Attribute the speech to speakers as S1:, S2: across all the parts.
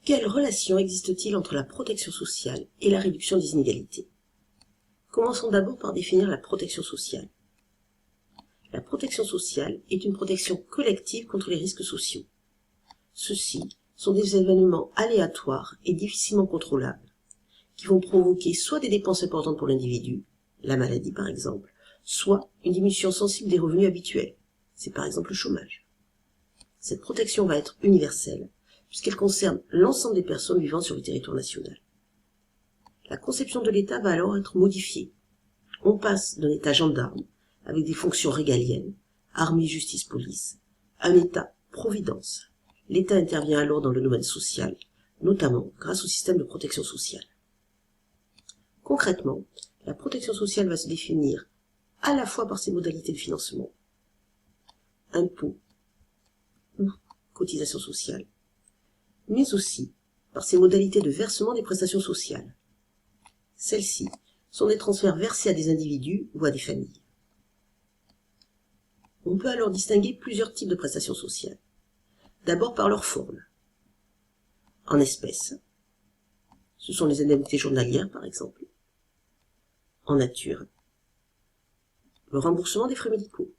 S1: Quelle relation existe-t-il entre la protection sociale et la réduction des inégalités? Commençons d'abord par définir la protection sociale. La protection sociale est une protection collective contre les risques sociaux. Ceux-ci sont des événements aléatoires et difficilement contrôlables, qui vont provoquer soit des dépenses importantes pour l'individu, la maladie par exemple, soit une diminution sensible des revenus habituels, c'est par exemple le chômage. Cette protection va être universelle, puisqu'elle concerne l'ensemble des personnes vivant sur le territoire national. La conception de l'État va alors être modifiée. On passe d'un État gendarme, avec des fonctions régaliennes, armée, justice, police, à un État providence. L'État intervient alors dans le domaine social, notamment grâce au système de protection sociale. Concrètement, la protection sociale va se définir à la fois par ses modalités de financement, impôts ou cotisations sociales, mais aussi par ses modalités de versement des prestations sociales. Celles-ci sont des transferts versés à des individus ou à des familles. On peut alors distinguer plusieurs types de prestations sociales. D'abord par leur forme. En espèces, ce sont les indemnités journalières par exemple. En nature, le remboursement des frais médicaux,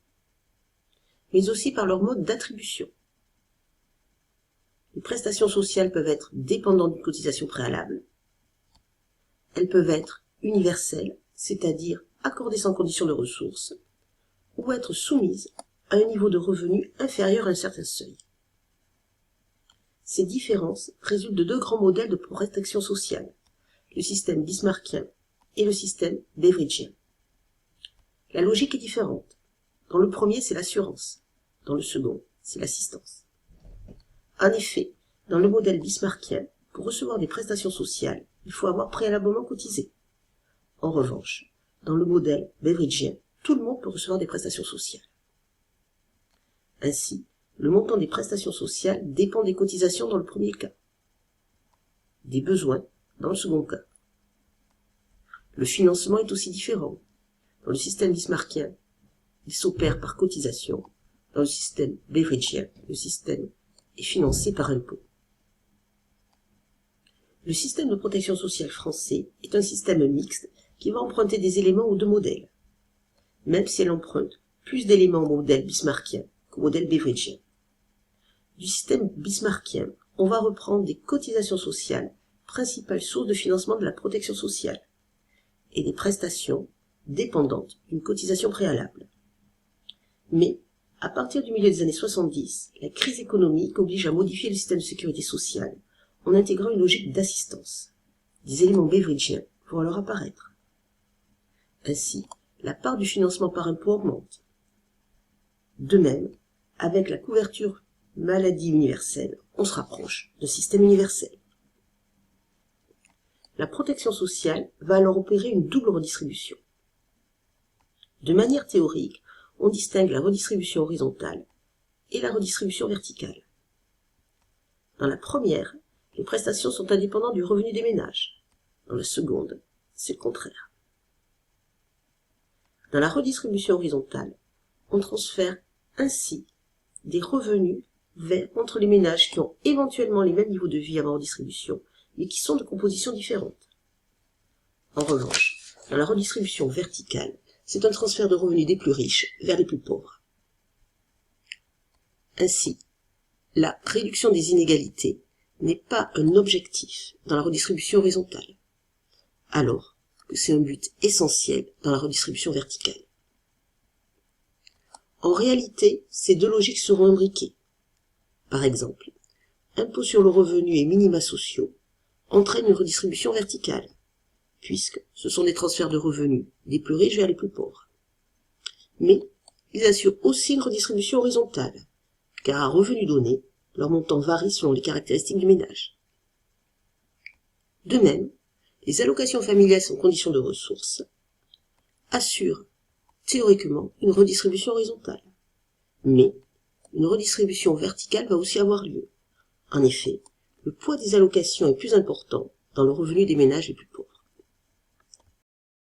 S1: mais aussi par leur mode d'attribution. Les prestations sociales peuvent être dépendantes d'une cotisation préalable. Elles peuvent être universelles, c'est-à-dire accordées sans condition de ressources, ou être soumises à un niveau de revenu inférieur à un certain seuil. Ces différences résultent de deux grands modèles de protection sociale, le système bismarckien et le système beveridgien. La logique est différente. Dans le premier, c'est l'assurance. Dans le second, c'est l'assistance. En effet, dans le modèle bismarckien, pour recevoir des prestations sociales, il faut avoir préalablement cotisé. En revanche, dans le modèle beveridgien, tout le monde peut recevoir des prestations sociales. Ainsi, le montant des prestations sociales dépend des cotisations dans le premier cas, des besoins dans le second cas. Le financement est aussi différent. Dans le système bismarckien, il s'opère par cotisation. Dans le système beveridgien, le système est financé par impôt. Le système de protection sociale français est un système mixte qui va emprunter des éléments aux deux modèles, même si elle emprunte plus d'éléments au modèle bismarckien qu'au modèle beveridgien. Du système bismarckien, on va reprendre des cotisations sociales, principale source de financement de la protection sociale, et des prestations dépendantes d'une cotisation préalable. Mais, à partir du milieu des années 70, la crise économique oblige à modifier le système de sécurité sociale en intégrant une logique d'assistance. Des éléments beveridgiens vont alors apparaître. Ainsi, la part du financement par impôt augmente. De même, avec la couverture maladie universelle, on se rapproche d'un système universel. La protection sociale va alors opérer une double redistribution. De manière théorique, on distingue la redistribution horizontale et la redistribution verticale. Dans la première, les prestations sont indépendantes du revenu des ménages. Dans la seconde, c'est le contraire. Dans la redistribution horizontale, on transfère ainsi des revenus entre les ménages qui ont éventuellement les mêmes niveaux de vie avant redistribution, mais qui sont de composition différente. En revanche, dans la redistribution verticale, c'est un transfert de revenus des plus riches vers les plus pauvres. Ainsi, la réduction des inégalités n'est pas un objectif dans la redistribution horizontale, alors que c'est un but essentiel dans la redistribution verticale. En réalité, ces deux logiques seront imbriquées. Par exemple, impôt sur le revenu et minima sociaux entraînent une redistribution verticale, puisque ce sont des transferts de revenus des plus riches vers les plus pauvres. Mais ils assurent aussi une redistribution horizontale, car à revenu donné, leur montant varie selon les caractéristiques du ménage. De même, les allocations familiales sans condition de ressources assurent théoriquement une redistribution horizontale. Mais une redistribution verticale va aussi avoir lieu. En effet, le poids des allocations est plus important dans le revenu des ménages les plus pauvres.